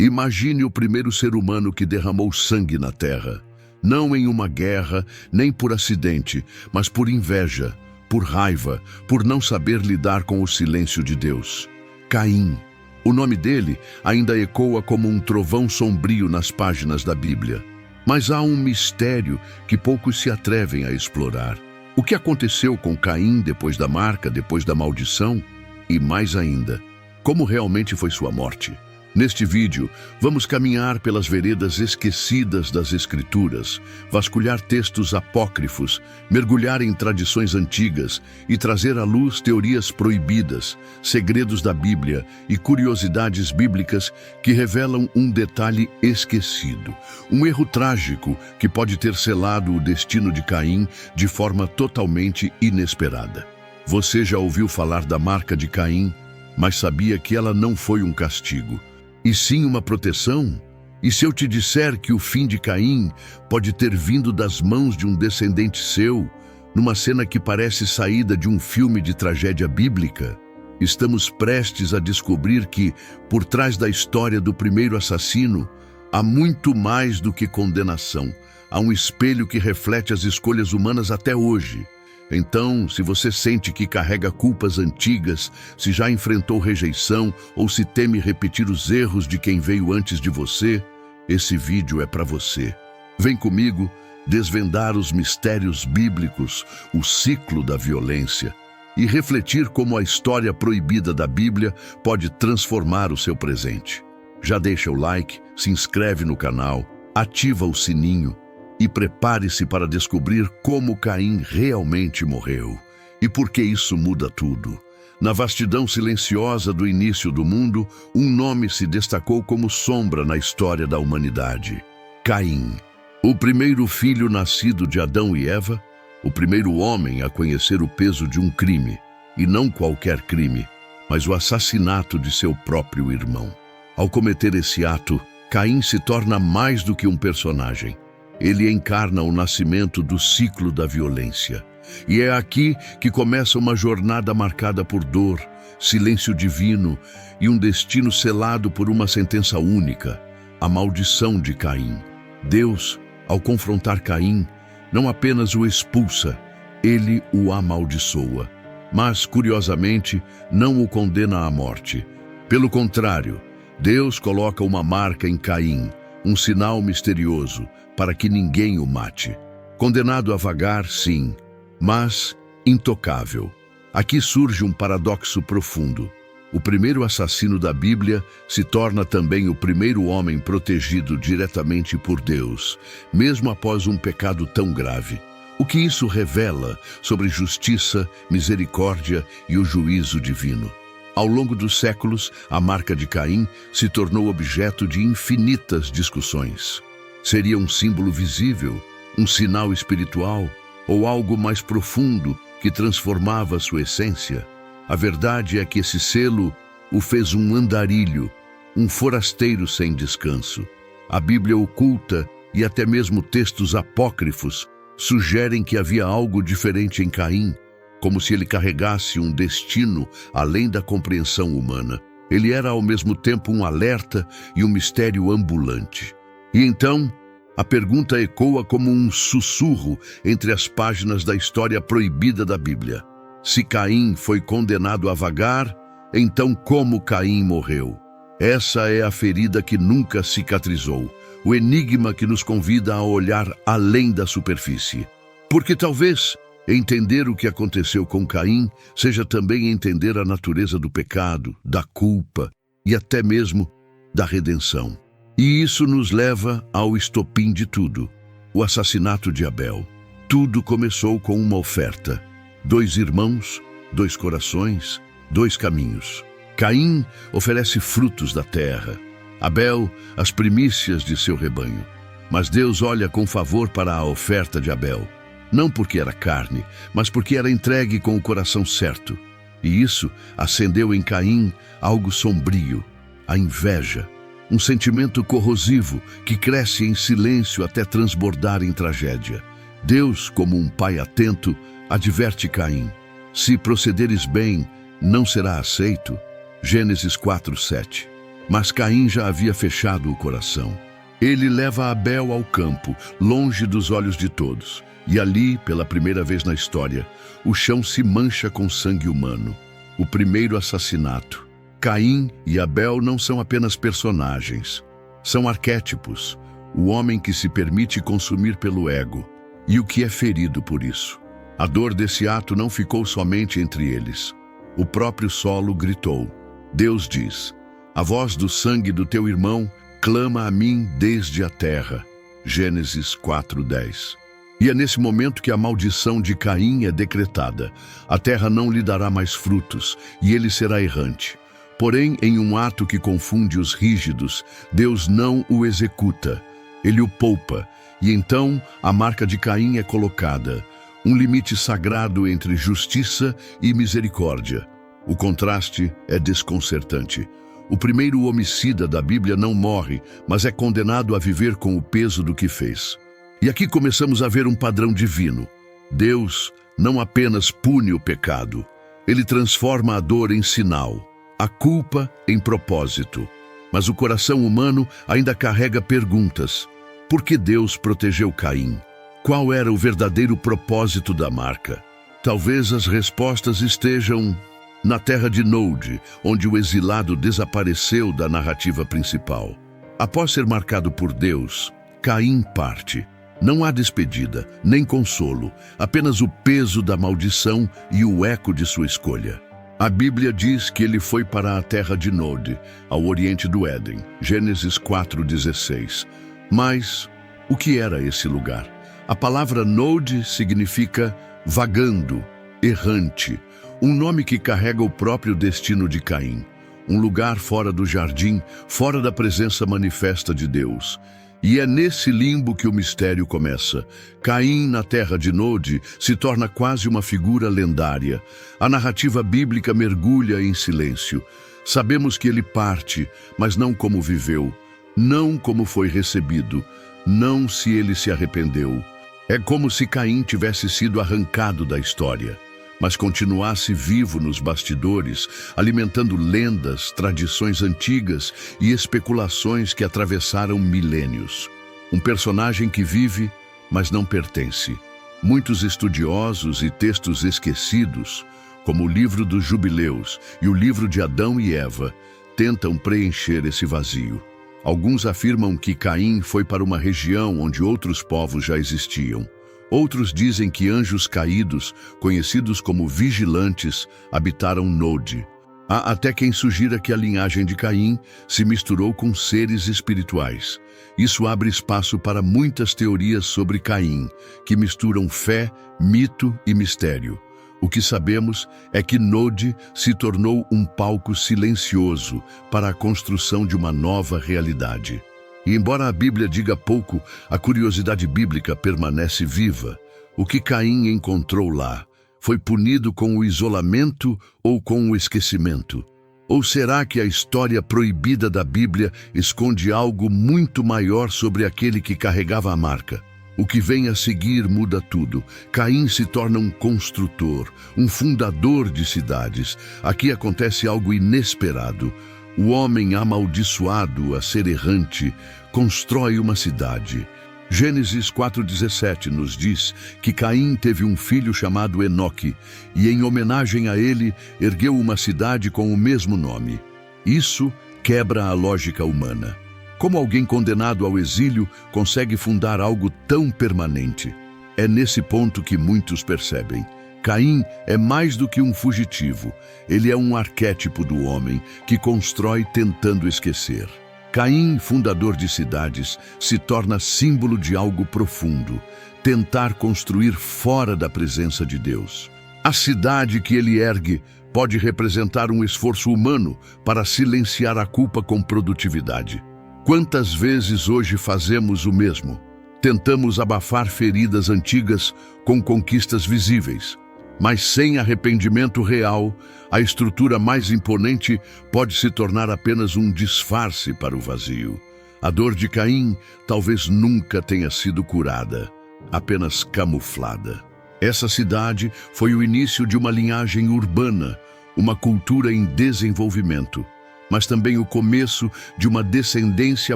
Imagine o primeiro ser humano que derramou sangue na terra. Não em uma guerra, nem por acidente, mas por inveja, por raiva, por não saber lidar com o silêncio de Deus. Caim. O nome dele ainda ecoa como um trovão sombrio nas páginas da Bíblia. Mas há um mistério que poucos se atrevem a explorar. O que aconteceu com Caim depois da marca, depois da maldição? E mais ainda, como realmente foi sua morte? Neste vídeo, vamos caminhar pelas veredas esquecidas das Escrituras, vasculhar textos apócrifos, mergulhar em tradições antigas e trazer à luz teorias proibidas, segredos da Bíblia e curiosidades bíblicas que revelam um detalhe esquecido, um erro trágico que pode ter selado o destino de Caim de forma totalmente inesperada. Você já ouviu falar da marca de Caim, mas sabia que ela não foi um castigo, e sim uma proteção? E se eu te disser que o fim de Caim pode ter vindo das mãos de um descendente seu, numa cena que parece saída de um filme de tragédia bíblica? Estamos prestes a descobrir que, por trás da história do primeiro assassino, há muito mais do que condenação. Há um espelho que reflete as escolhas humanas até hoje. Então, se você sente que carrega culpas antigas, se já enfrentou rejeição ou se teme repetir os erros de quem veio antes de você, esse vídeo é para você. Vem comigo desvendar os mistérios bíblicos, o ciclo da violência, e refletir como a história proibida da Bíblia pode transformar o seu presente. Já deixa o like, se inscreve no canal, ativa o sininho, e prepare-se para descobrir como Caim realmente morreu. E por que isso muda tudo? Na vastidão silenciosa do início do mundo, um nome se destacou como sombra na história da humanidade. Caim. O primeiro filho nascido de Adão e Eva, o primeiro homem a conhecer o peso de um crime, e não qualquer crime, mas o assassinato de seu próprio irmão. Ao cometer esse ato, Caim se torna mais do que um personagem. Ele encarna o nascimento do ciclo da violência. E é aqui que começa uma jornada marcada por dor, silêncio divino e um destino selado por uma sentença única, a maldição de Caim. Deus, ao confrontar Caim, não apenas o expulsa, ele o amaldiçoa. Mas, curiosamente, não o condena à morte. Pelo contrário, Deus coloca uma marca em Caim, um sinal misterioso, para que ninguém o mate. Condenado a vagar, sim, mas intocável. Aqui surge um paradoxo profundo. O primeiro assassino da Bíblia se torna também o primeiro homem protegido diretamente por Deus, mesmo após um pecado tão grave. O que isso revela sobre justiça, misericórdia e o juízo divino? Ao longo dos séculos, a marca de Caim se tornou objeto de infinitas discussões. Seria um símbolo visível, um sinal espiritual ou algo mais profundo que transformava sua essência? A verdade é que esse selo o fez um andarilho, um forasteiro sem descanso. A Bíblia oculta e até mesmo textos apócrifos sugerem que havia algo diferente em Caim, como se ele carregasse um destino além da compreensão humana. Ele era ao mesmo tempo um alerta e um mistério ambulante. E então, a pergunta ecoa como um sussurro entre as páginas da história proibida da Bíblia. Se Caim foi condenado a vagar, então como Caim morreu? Essa é a ferida que nunca cicatrizou, o enigma que nos convida a olhar além da superfície. Porque talvez entender o que aconteceu com Caim seja também entender a natureza do pecado, da culpa e até mesmo da redenção. E isso nos leva ao estopim de tudo, o assassinato de Abel. Tudo começou com uma oferta. 2 irmãos, 2 corações, 2 caminhos. Caim oferece frutos da terra, Abel as primícias de seu rebanho. Mas Deus olha com favor para a oferta de Abel, não porque era carne, mas porque era entregue com o coração certo. E isso acendeu em Caim algo sombrio, a inveja. Um sentimento corrosivo que cresce em silêncio até transbordar em tragédia. Deus, como um pai atento, adverte Caim: se procederes bem, não será aceito. Gênesis 4:7. Mas Caim já havia fechado o coração. Ele leva Abel ao campo, longe dos olhos de todos. E ali, pela primeira vez na história, o chão se mancha com sangue humano. O primeiro assassinato. Caim e Abel não são apenas personagens. São arquétipos. O homem que se permite consumir pelo ego e o que é ferido por isso. A dor desse ato não ficou somente entre eles. O próprio solo gritou. Deus diz: a voz do sangue do teu irmão clama a mim desde a terra. Gênesis 4:10. E é nesse momento que a maldição de Caim é decretada. A terra não lhe dará mais frutos e ele será errante. Porém, em um ato que confunde os rígidos, Deus não o executa. Ele o poupa, e então a marca de Caim é colocada, um limite sagrado entre justiça e misericórdia. O contraste é desconcertante. O primeiro homicida da Bíblia não morre, mas é condenado a viver com o peso do que fez. E aqui começamos a ver um padrão divino. Deus não apenas pune o pecado, ele transforma a dor em sinal, a culpa em propósito. Mas o coração humano ainda carrega perguntas. Por que Deus protegeu Caim? Qual era o verdadeiro propósito da marca? Talvez as respostas estejam na terra de Nod, onde o exilado desapareceu da narrativa principal. Após ser marcado por Deus, Caim parte. Não há despedida, nem consolo, apenas o peso da maldição e o eco de sua escolha. A Bíblia diz que ele foi para a terra de Nod, ao oriente do Éden, Gênesis 4:16. Mas o que era esse lugar? A palavra Nod significa vagando, errante, um nome que carrega o próprio destino de Caim, um lugar fora do jardim, fora da presença manifesta de Deus. E é nesse limbo que o mistério começa. Caim, na terra de Nod, se torna quase uma figura lendária. A narrativa bíblica mergulha em silêncio. Sabemos que ele parte, mas não como viveu, não como foi recebido, não se ele se arrependeu. É como se Caim tivesse sido arrancado da história, mas continuasse vivo nos bastidores, alimentando lendas, tradições antigas e especulações que atravessaram milênios. Um personagem que vive, mas não pertence. Muitos estudiosos e textos esquecidos, como o livro dos Jubileus e o livro de Adão e Eva, tentam preencher esse vazio. Alguns afirmam que Caim foi para uma região onde outros povos já existiam. Outros dizem que anjos caídos, conhecidos como vigilantes, habitaram Nod. Há até quem sugira que a linhagem de Caim se misturou com seres espirituais. Isso abre espaço para muitas teorias sobre Caim, que misturam fé, mito e mistério. O que sabemos é que Nod se tornou um palco silencioso para a construção de uma nova realidade. E embora a Bíblia diga pouco, a curiosidade bíblica permanece viva. O que Caim encontrou lá? Foi punido com o isolamento ou com o esquecimento? Ou será que a história proibida da Bíblia esconde algo muito maior sobre aquele que carregava a marca? O que vem a seguir muda tudo. Caim se torna um construtor, um fundador de cidades. Aqui acontece algo inesperado. O homem amaldiçoado a ser errante constrói uma cidade. Gênesis 4:17 nos diz que Caim teve um filho chamado Enoque e, em homenagem a ele, ergueu uma cidade com o mesmo nome. Isso quebra a lógica humana. Como alguém condenado ao exílio consegue fundar algo tão permanente? É nesse ponto que muitos percebem. Caim é mais do que um fugitivo. Ele é um arquétipo do homem que constrói tentando esquecer. Caim, fundador de cidades, se torna símbolo de algo profundo, tentar construir fora da presença de Deus. A cidade que ele ergue pode representar um esforço humano para silenciar a culpa com produtividade. Quantas vezes hoje fazemos o mesmo? Tentamos abafar feridas antigas com conquistas visíveis. Mas sem arrependimento real, a estrutura mais imponente pode se tornar apenas um disfarce para o vazio. A dor de Caim talvez nunca tenha sido curada, apenas camuflada. Essa cidade foi o início de uma linhagem urbana, uma cultura em desenvolvimento. mas também o começo de uma descendência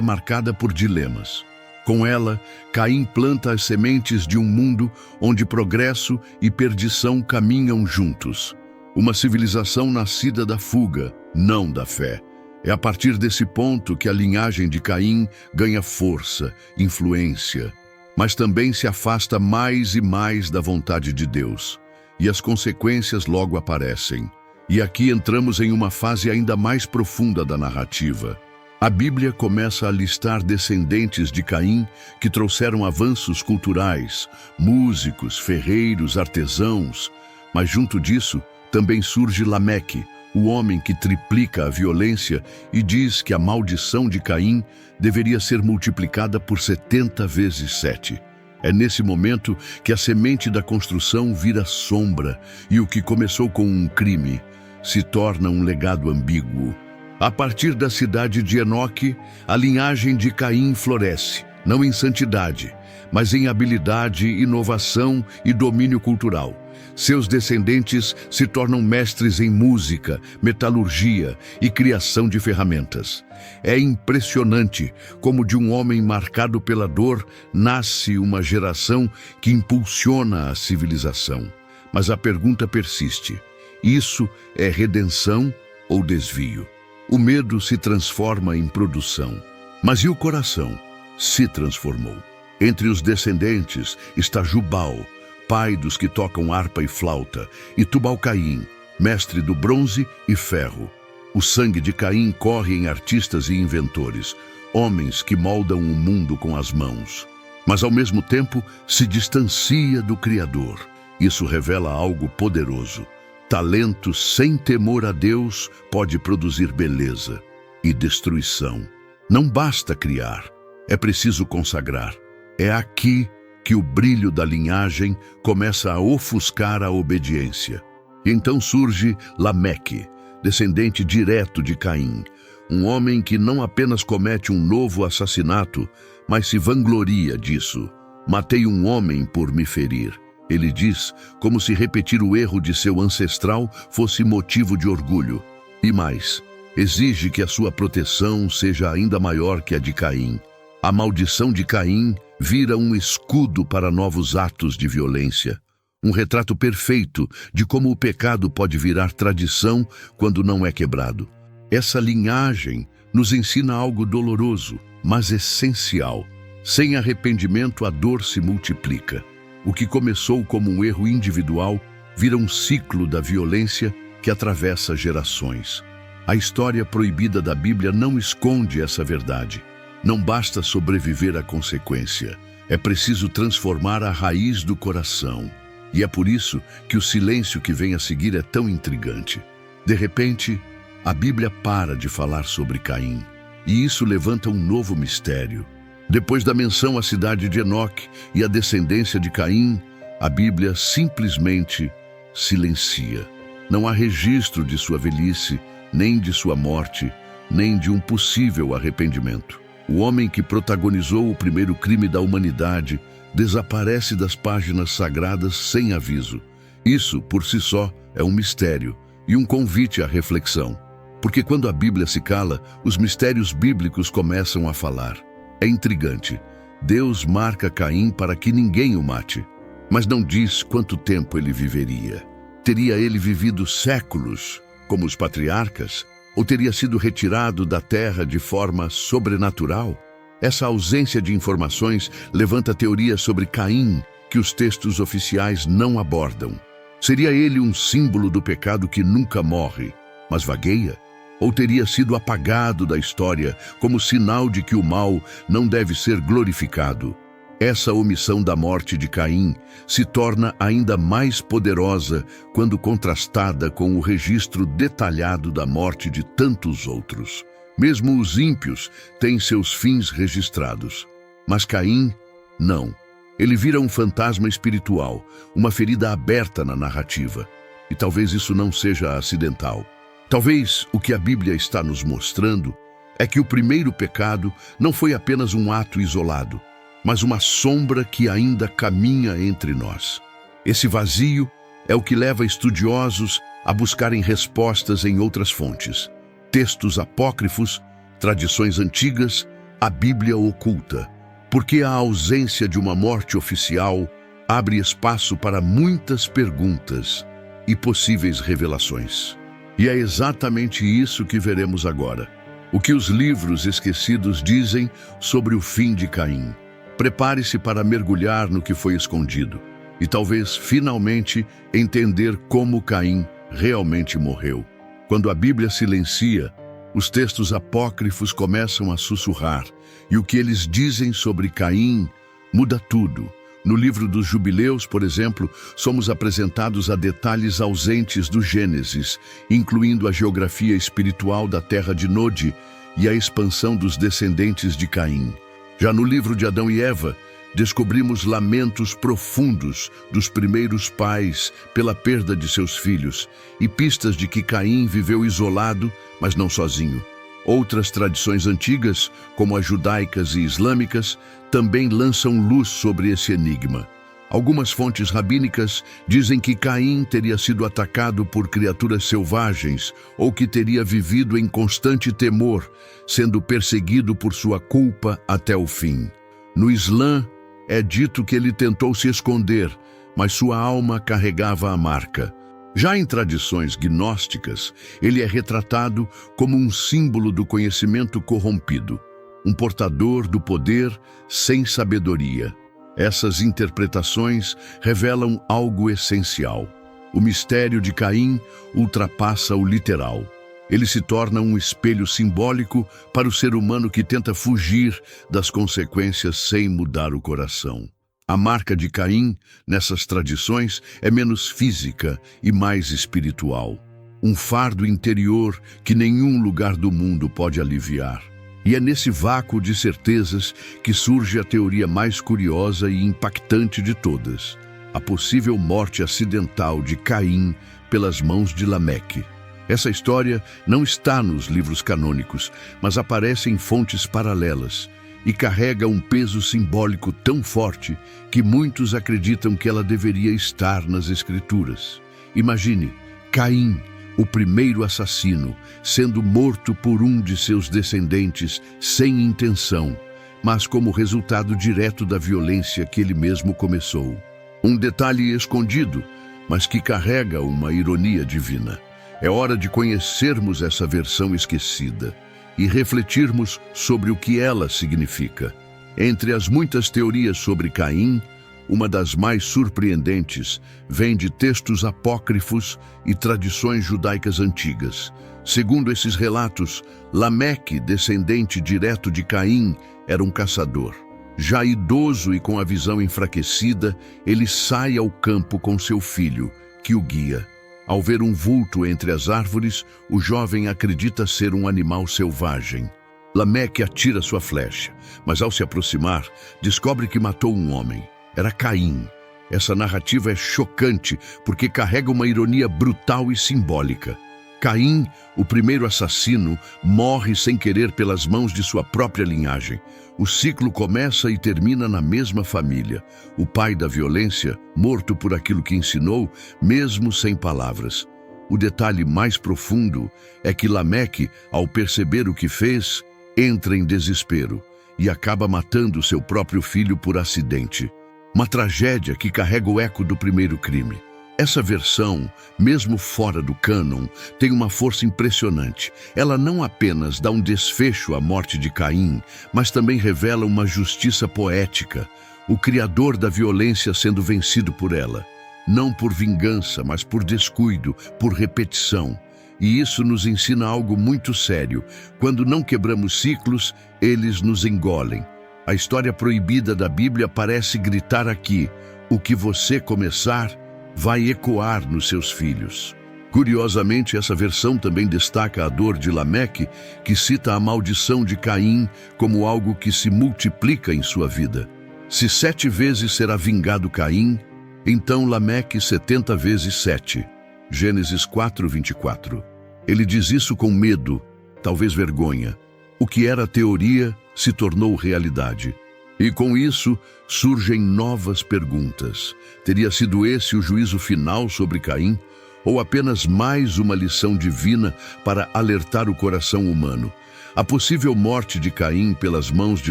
marcada por dilemas. Com ela, Caim planta as sementes de um mundo onde progresso e perdição caminham juntos. Uma civilização nascida da fuga, não da fé. É a partir desse ponto que a linhagem de Caim ganha força, influência, mas também se afasta mais e mais da vontade de Deus. E as consequências logo aparecem. E aqui entramos em uma fase ainda mais profunda da narrativa. A Bíblia começa a listar descendentes de Caim que trouxeram avanços culturais, músicos, ferreiros, artesãos, mas junto disso também surge Lameque, o homem que triplica a violência e diz que a maldição de Caim deveria ser multiplicada por 70 vezes 7. É nesse momento que a semente da construção vira sombra e o que começou com um crime se torna um legado ambíguo. A partir da cidade de Enoque, a linhagem de Caim floresce, não em santidade, mas em habilidade, inovação e domínio cultural. Seus descendentes se tornam mestres em música, metalurgia e criação de ferramentas. É impressionante como de um homem marcado pela dor nasce uma geração que impulsiona a civilização. Mas a pergunta persiste: isso é redenção ou desvio? O medo se transforma em produção, mas e o coração? Se transformou. Entre os descendentes está Jubal, pai dos que tocam harpa e flauta, e Tubal-Caim, mestre do bronze e ferro. O sangue de Caim corre em artistas e inventores, homens que moldam o mundo com as mãos. Mas ao mesmo tempo se distancia do Criador. Isso revela algo poderoso. Talento sem temor a Deus pode produzir beleza e destruição. Não basta criar, é preciso consagrar. É aqui que o brilho da linhagem começa a ofuscar a obediência. E então surge Lameque, descendente direto de Caim, um homem que não apenas comete um novo assassinato, mas se vangloria disso. Matei um homem por me ferir. Ele diz, como se repetir o erro de seu ancestral fosse motivo de orgulho. E mais, exige que a sua proteção seja ainda maior que a de Caim. A maldição de Caim vira um escudo para novos atos de violência. Um retrato perfeito de como o pecado pode virar tradição quando não é quebrado. Essa linhagem nos ensina algo doloroso, mas essencial. Sem arrependimento, a dor se multiplica. O que começou como um erro individual vira um ciclo da violência que atravessa gerações. A história proibida da Bíblia não esconde essa verdade. Não basta sobreviver à consequência. É preciso transformar a raiz do coração. E é por isso que o silêncio que vem a seguir é tão intrigante. De repente, a Bíblia para de falar sobre Caim. E isso levanta um novo mistério. Depois da menção à cidade de Enoque e à descendência de Caim, a Bíblia simplesmente silencia. Não há registro de sua velhice, nem de sua morte, nem de um possível arrependimento. O homem que protagonizou o primeiro crime da humanidade desaparece das páginas sagradas sem aviso. Isso, por si só, é um mistério e um convite à reflexão. Porque quando a Bíblia se cala, os mistérios bíblicos começam a falar. É intrigante. Deus marca Caim para que ninguém o mate, mas não diz quanto tempo ele viveria. Teria ele vivido séculos, como os patriarcas, ou teria sido retirado da terra de forma sobrenatural? Essa ausência de informações levanta teorias sobre Caim que os textos oficiais não abordam. Seria ele um símbolo do pecado que nunca morre, mas vagueia? Ou teria sido apagado da história como sinal de que o mal não deve ser glorificado? Essa omissão da morte de Caim se torna ainda mais poderosa quando contrastada com o registro detalhado da morte de tantos outros. Mesmo os ímpios têm seus fins registrados. Mas Caim, não. Ele vira um fantasma espiritual, uma ferida aberta na narrativa. E talvez isso não seja acidental. Talvez o que a Bíblia está nos mostrando é que o primeiro pecado não foi apenas um ato isolado, mas uma sombra que ainda caminha entre nós. Esse vazio é o que leva estudiosos a buscarem respostas em outras fontes. textos apócrifos, tradições antigas, a Bíblia oculta. Porque a ausência de uma morte oficial abre espaço para muitas perguntas e possíveis revelações. E é exatamente isso que veremos agora. O que os livros esquecidos dizem sobre o fim de Caim. Prepare-se para mergulhar no que foi escondido e talvez, finalmente, entender como Caim realmente morreu. Quando a Bíblia silencia, os textos apócrifos começam a sussurrar, e o que eles dizem sobre Caim muda tudo. No livro dos Jubileus, por exemplo, somos apresentados a detalhes ausentes do Gênesis, incluindo a geografia espiritual da terra de Nod e a expansão dos descendentes de Caim. Já no livro de Adão e Eva, descobrimos lamentos profundos dos primeiros pais pela perda de seus filhos e pistas de que Caim viveu isolado, mas não sozinho. Outras tradições antigas, como as judaicas e islâmicas, também lançam luz sobre esse enigma. Algumas fontes rabínicas dizem que Caim teria sido atacado por criaturas selvagens ou que teria vivido em constante temor, sendo perseguido por sua culpa até o fim. No Islã, é dito que ele tentou se esconder, mas sua alma carregava a marca. Já em tradições gnósticas, ele é retratado como um símbolo do conhecimento corrompido, um portador do poder sem sabedoria. Essas interpretações revelam algo essencial. O mistério de Caim ultrapassa o literal. Ele se torna um espelho simbólico para o ser humano que tenta fugir das consequências sem mudar o coração. A marca de Caim, nessas tradições, é menos física e mais espiritual. Um fardo interior que nenhum lugar do mundo pode aliviar. E é nesse vácuo de certezas que surge a teoria mais curiosa e impactante de todas: a possível morte acidental de Caim pelas mãos de Lameque. Essa história não está nos livros canônicos, mas aparece em fontes paralelas e carrega um peso simbólico tão forte que muitos acreditam que ela deveria estar nas Escrituras. Imagine, Caim, o primeiro assassino, sendo morto por um de seus descendentes sem intenção, mas como resultado direto da violência que ele mesmo começou. Um detalhe escondido, mas que carrega uma ironia divina. É hora de conhecermos essa versão esquecida e refletirmos sobre o que ela significa. Entre as muitas teorias sobre Caim, uma das mais surpreendentes vem de textos apócrifos e tradições judaicas antigas. Segundo esses relatos, Lameque, descendente direto de Caim, era um caçador. Já idoso e com a visão enfraquecida, ele sai ao campo com seu filho, que o guia. Ao ver um vulto entre as árvores, o jovem acredita ser um animal selvagem. Lameque atira sua flecha, mas ao se aproximar, descobre que matou um homem. Era Caim. Essa narrativa é chocante porque carrega uma ironia brutal e simbólica. Caim, o primeiro assassino, morre sem querer pelas mãos de sua própria linhagem. O ciclo começa e termina na mesma família. O pai da violência, morto por aquilo que ensinou, mesmo sem palavras. O detalhe mais profundo é que Lameque, ao perceber o que fez, entra em desespero e acaba matando seu próprio filho por acidente. Uma tragédia que carrega o eco do primeiro crime. Essa versão, mesmo fora do cânon, tem uma força impressionante. Ela não apenas dá um desfecho à morte de Caim, mas também revela uma justiça poética, o criador da violência sendo vencido por ela. Não por vingança, mas por descuido, por repetição. E isso nos ensina algo muito sério. Quando não quebramos ciclos, eles nos engolem. A história proibida da Bíblia parece gritar aqui: o que você começar vai ecoar nos seus filhos. Curiosamente, essa versão também destaca a dor de Lameque, que cita a maldição de Caim como algo que se multiplica em sua vida. Se 7 vezes será vingado Caim, então Lameque 70 vezes 7. Gênesis 4:24. Ele diz isso com medo, talvez vergonha. O que era teoria se tornou realidade. E com isso surgem novas perguntas. Teria sido esse o juízo final sobre Caim? ou apenas mais uma lição divina para alertar o coração humano? A possível morte de Caim pelas mãos de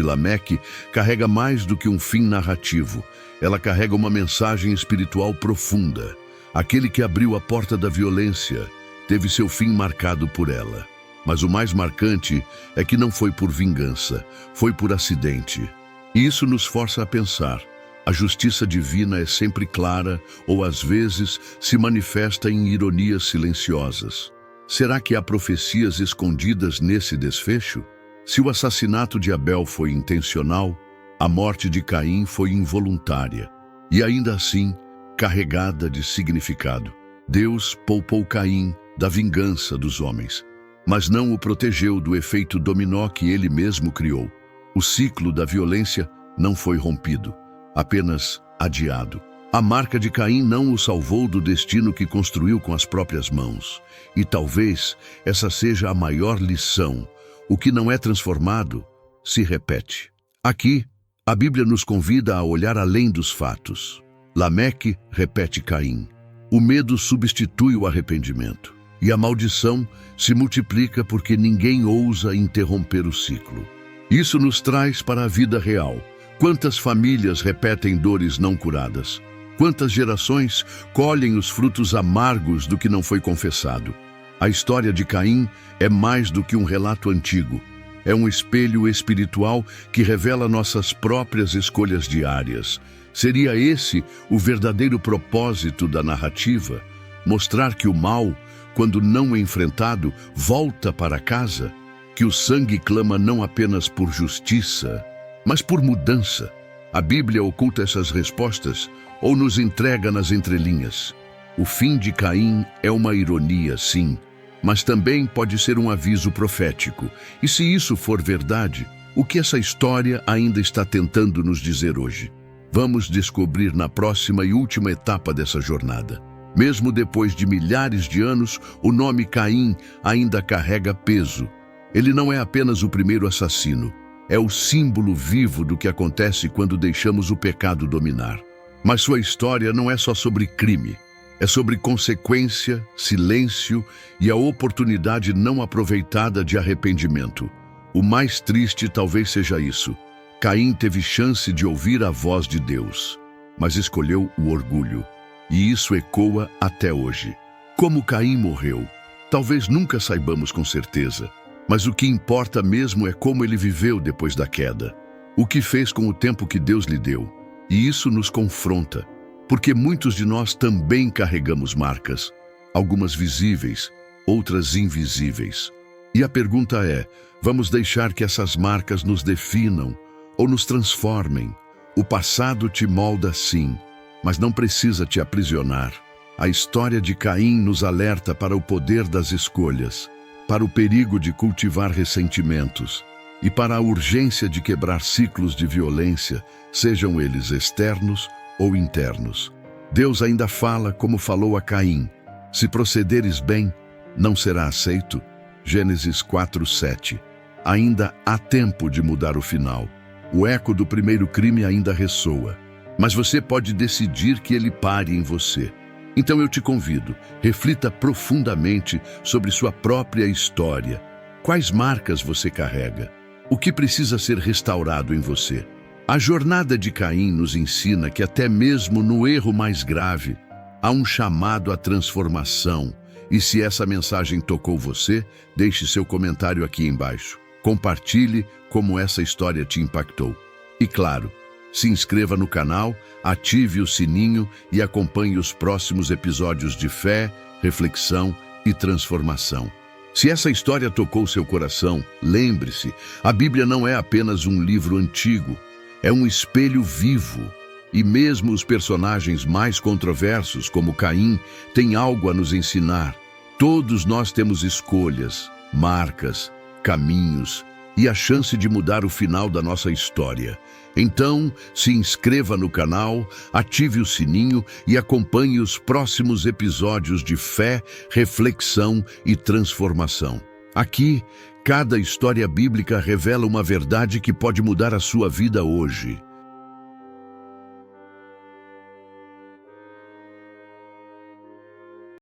Lameque carrega mais do que um fim narrativo. Ela carrega uma mensagem espiritual profunda. Aquele que abriu a porta da violência teve seu fim marcado por ela. Mas o mais marcante é que não foi por vingança, foi por acidente. E isso nos força a pensar. A justiça divina é sempre clara ou às vezes se manifesta em ironias silenciosas. Será que há profecias escondidas nesse desfecho? Se o assassinato de Abel foi intencional, a morte de Caim foi involuntária e ainda assim carregada de significado. Deus poupou Caim da vingança dos homens, mas não o protegeu do efeito dominó que ele mesmo criou. O ciclo da violência não foi rompido, apenas adiado. A marca de Caim não o salvou do destino que construiu com as próprias mãos. E talvez essa seja a maior lição. O que não é transformado se repete. Aqui, a Bíblia nos convida a olhar além dos fatos. Lameque repete Caim. O medo substitui o arrependimento. E a maldição se multiplica porque ninguém ousa interromper o ciclo. Isso nos traz para a vida real. Quantas famílias repetem dores não curadas? Quantas gerações colhem os frutos amargos do que não foi confessado? A história de Caim é mais do que um relato antigo. É um espelho espiritual que revela nossas próprias escolhas diárias. Seria esse o verdadeiro propósito da narrativa? Mostrar que o mal, quando não enfrentado, volta para casa? Que o sangue clama não apenas por justiça, mas por mudança? A Bíblia oculta essas respostas ou nos entrega nas entrelinhas. O fim de Caim é uma ironia, sim, mas também pode ser um aviso profético. E se isso for verdade, o que essa história ainda está tentando nos dizer hoje? Vamos descobrir na próxima e última etapa dessa jornada. Mesmo depois de milhares de anos, o nome Caim ainda carrega peso. Ele não é apenas o primeiro assassino. É o símbolo vivo do que acontece quando deixamos o pecado dominar. Mas sua história não é só sobre crime. É sobre consequência, silêncio e a oportunidade não aproveitada de arrependimento. O mais triste talvez seja isso. Caim teve chance de ouvir a voz de Deus, mas escolheu o orgulho. E isso ecoa até hoje. Como Caim morreu? Talvez nunca saibamos com certeza. Mas o que importa mesmo é como ele viveu depois da queda. O que fez com o tempo que Deus lhe deu. E isso nos confronta, porque muitos de nós também carregamos marcas, algumas visíveis, outras invisíveis. E a pergunta é, vamos deixar que essas marcas nos definam ou nos transformem? O passado te molda sim, mas não precisa te aprisionar. A história de Caim nos alerta para o poder das escolhas, para o perigo de cultivar ressentimentos e para a urgência de quebrar ciclos de violência, sejam eles externos ou internos. Deus ainda fala como falou a Caim: se procederes bem, não será aceito. Gênesis 4:7. Ainda há tempo de mudar o final. O eco do primeiro crime ainda ressoa, mas você pode decidir que ele pare em você. Então eu te convido, reflita profundamente sobre sua própria história. Quais marcas você carrega? O que precisa ser restaurado em você? A jornada de Caim nos ensina que até mesmo no erro mais grave, há um chamado à transformação. E se essa mensagem tocou você, deixe seu comentário aqui embaixo. Compartilhe como essa história te impactou. E claro, se inscreva no canal, ative o sininho e acompanhe os próximos episódios de fé, reflexão e transformação. Se essa história tocou seu coração, lembre-se, a Bíblia não é apenas um livro antigo, é um espelho vivo. E mesmo os personagens mais controversos, como Caim, têm algo a nos ensinar. Todos nós temos escolhas, marcas, caminhos e a chance de mudar o final da nossa história. Então, se inscreva no canal, ative o sininho e acompanhe os próximos episódios de fé, reflexão e transformação. Aqui, cada história bíblica revela uma verdade que pode mudar a sua vida hoje.